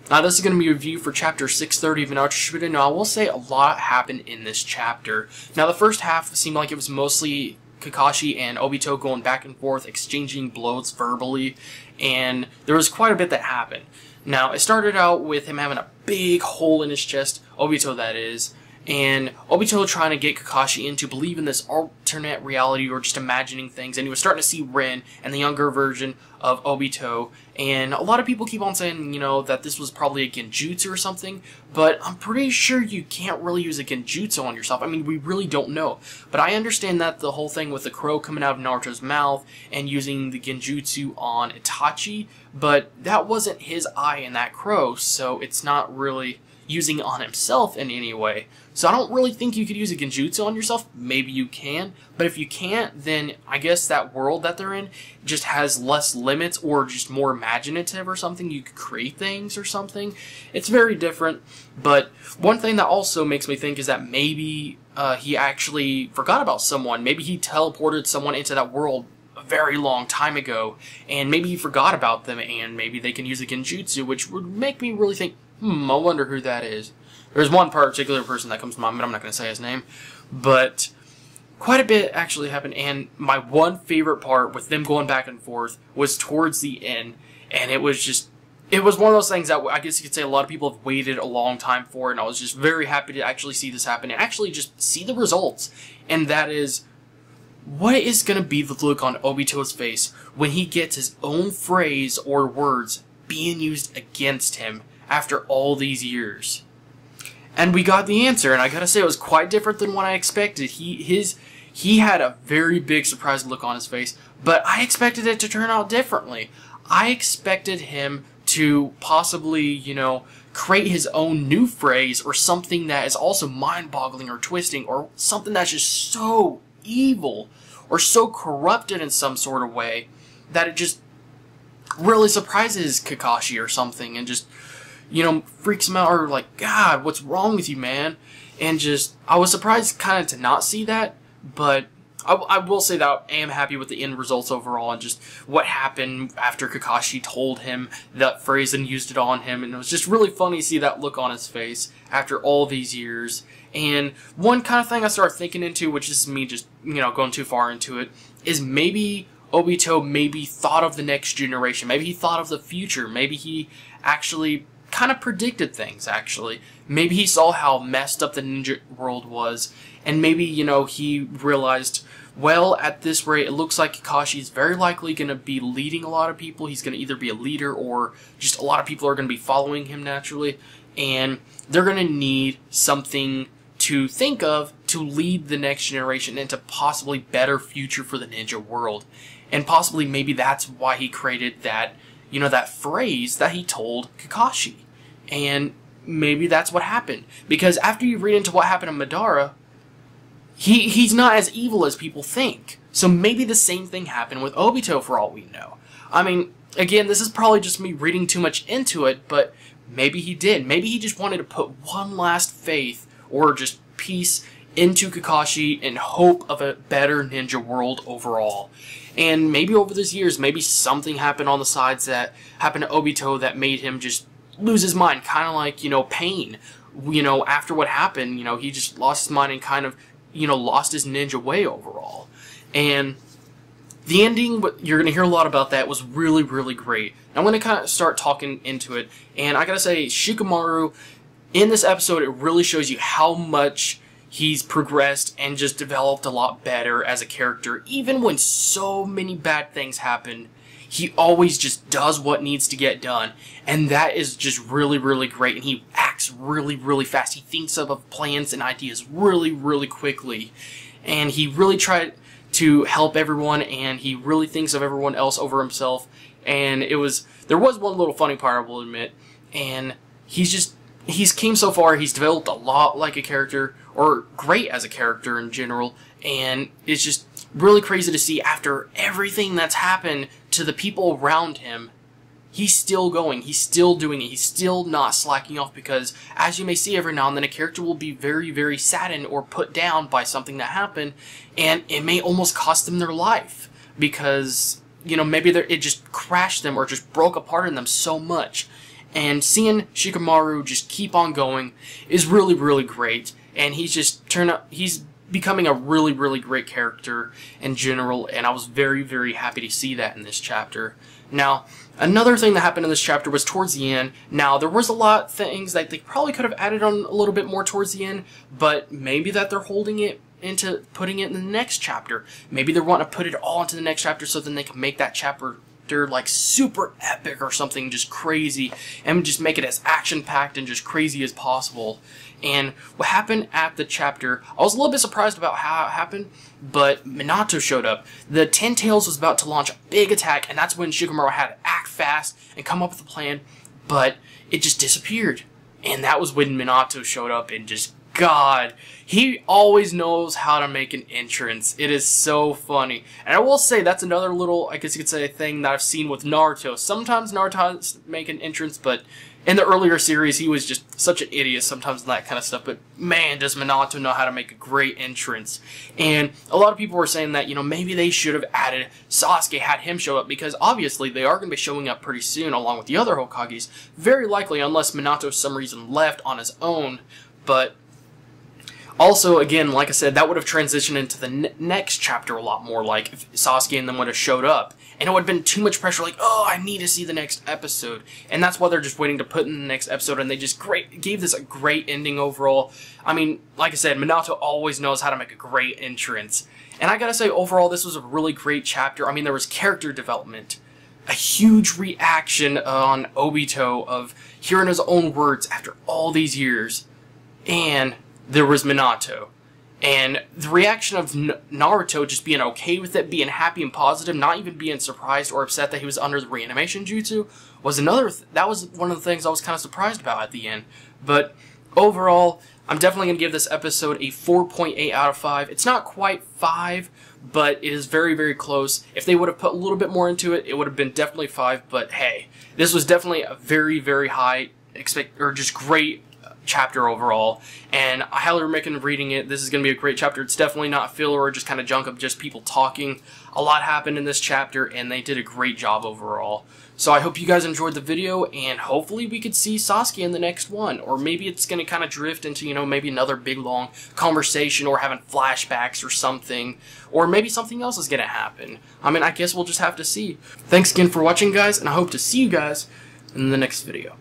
Now this is going to be a review for chapter 630 of Naruto Shippuden. Now I will say a lot happened in this chapter. Now the first half seemed like it was mostly Kakashi and Obito going back and forth, exchanging blows verbally, and there was quite a bit that happened. Now it started out with him having a big hole in his chest, Obito that is, and Obito trying to get Kakashi into believe in this alternate reality or just imagining things, and he was starting to see Rin and the younger version of Obito, and a lot of people keep on saying, you know, that this was probably a genjutsu or something, but I'm pretty sure you can't really use a genjutsu on yourself. I mean, we really don't know, but I understand that the whole thing with the crow coming out of Naruto's mouth and using the genjutsu on Itachi, but that wasn't his eye in that crow, so it's not really using it on himself in any way. So I don't really think you could use a genjutsu on yourself. Maybe you can, but if you can't, then I guess that world that they're in just has less limits or just more imaginative or something. You could create things or something. It's very different, but one thing that also makes me think is that maybe he actually forgot about someone. Maybe he teleported someone into that world a very long time ago, and maybe he forgot about them, and maybe they can use a genjutsu, which would make me really think, I wonder who that is. There's one particular person that comes to mind, but I'm not going to say his name. But quite a bit actually happened, and my one favorite part with them going back and forth was towards the end, and it was one of those things that I guess you could say a lot of people have waited a long time for, and I was just very happy to actually see this happen, and actually just see the results, and that is, what is going to be the look on Obito's face when he gets his own phrase or words being used against him after all these years? And we got the answer, and I gotta say it was quite different than what I expected. He had a very big surprised look on his face, but I expected it to turn out differently. I expected him to possibly, you know, create his own new phrase or something that is also mind-boggling or twisting or something that's just so evil or so corrupted in some sort of way that it just really surprises Kakashi or something and just, you know, freaks him out or like, God, what's wrong with you, man? And just, I was surprised kind of to not see that, but I will say that I am happy with the end results overall and just what happened after Kakashi told him that phrase and used it on him, and it was just really funny to see that look on his face after all these years. And one kind of thing I started thinking into, which is me just, you know, going too far into it, is maybe Obito maybe thought of the next generation, maybe he thought of the future, maybe he actually kind of predicted things, actually. Maybe he saw how messed up the ninja world was, and maybe, you know, he realized, well, at this rate, it looks like Kakashi is very likely going to be leading a lot of people. He's going to either be a leader or just a lot of people are going to be following him naturally, and they're going to need something to think of to lead the next generation into possibly better future for the ninja world. And possibly maybe that's why he created that, you know, that phrase that he told Kakashi. And maybe that's what happened. Because after you read into what happened to Madara, he's not as evil as people think. So maybe the same thing happened with Obito for all we know. I mean, again, this is probably just me reading too much into it, but maybe he did. Maybe he just wanted to put one last faith or just peace into Kakashi in hope of a better ninja world overall. And maybe over these years, maybe something happened on the sides that happened to Obito that made him just lose his mind, kind of like, you know, Pain. You know, after what happened, you know, he just lost his mind and kind of, you know, lost his ninja way overall. And the ending, you're going to hear a lot about that, was really, really great. Now, I'm going to kind of start talking into it, and I gotta say, Shikamaru, in this episode, it really shows you how much he's progressed and just developed a lot better as a character. Even when so many bad things happen, he always just does what needs to get done. And that is just really, really great. And he acts really, really fast. He thinks of plans and ideas really, really quickly. And he really tried to help everyone, and he really thinks of everyone else over himself. And there was one little funny part, I will admit. And he's came so far, he's developed a lot like a character, or great as a character in general, and it's just really crazy to see after everything that's happened to the people around him, he's still going, he's still doing it, he's still not slacking off, because as you may see every now and then, a character will be very, very saddened or put down by something that happened, and it may almost cost them their life, because, you know, maybe it just crashed them or just broke apart in them so much. And seeing Shikamaru just keep on going is really, really great. And he's becoming a really, really great character in general, and I was very, very happy to see that in this chapter. Now, another thing that happened in this chapter was towards the end. Now, there was a lot of things that they probably could have added on a little bit more towards the end, but maybe that they're holding it into putting it in the next chapter. Maybe they're wanting to put it all into the next chapter so then they can make that chapter like super epic or something just crazy and just make it as action-packed and just crazy as possible. And what happened at the chapter, I was a little bit surprised about how it happened, but Minato showed up. The Ten Tails was about to launch a big attack, and that's when Shikamaru had to act fast and come up with a plan, but it just disappeared. And that was when Minato showed up and just, God, he always knows how to make an entrance. It is so funny. And I will say, that's another little, I guess you could say, thing that I've seen with Naruto. Sometimes Naruto has to make an entrance, but in the earlier series, he was just such an idiot sometimes and that kind of stuff. But man, does Minato know how to make a great entrance. And a lot of people were saying that, you know, maybe they should have added Sasuke, had him show up, because obviously they are going to be showing up pretty soon along with the other Hokages. Very likely, unless Minato for some reason left on his own. But also, again, like I said, that would have transitioned into the next chapter a lot more, like if Sasuke and them would have showed up. And it would have been too much pressure, like, oh, I need to see the next episode. And that's why they're just waiting to put in the next episode, and they just gave this a great ending overall. I mean, like I said, Minato always knows how to make a great entrance. And I gotta say, overall, this was a really great chapter. I mean, there was character development, a huge reaction on Obito of hearing his own words after all these years, and there was Minato. And the reaction of Naruto just being okay with it, being happy and positive, not even being surprised or upset that he was under the reanimation jutsu, was that was one of the things I was kind of surprised about at the end. But overall, I'm definitely going to give this episode a 4.8 out of 5. It's not quite 5, but it is very, very close. If they would have put a little bit more into it, it would have been definitely 5. But hey, this was definitely a very, very high, just great chapter overall, and I highly recommend reading it. This is going to be a great chapter. It's definitely not filler or just kind of junk of just people talking. A lot happened in this chapter, and they did a great job overall. So I hope you guys enjoyed the video, and hopefully we could see Sasuke in the next one, or maybe it's going to kind of drift into, you know, maybe another big long conversation, or having flashbacks or something, or maybe something else is going to happen. I mean, I guess we'll just have to see. Thanks again for watching, guys, and I hope to see you guys in the next video.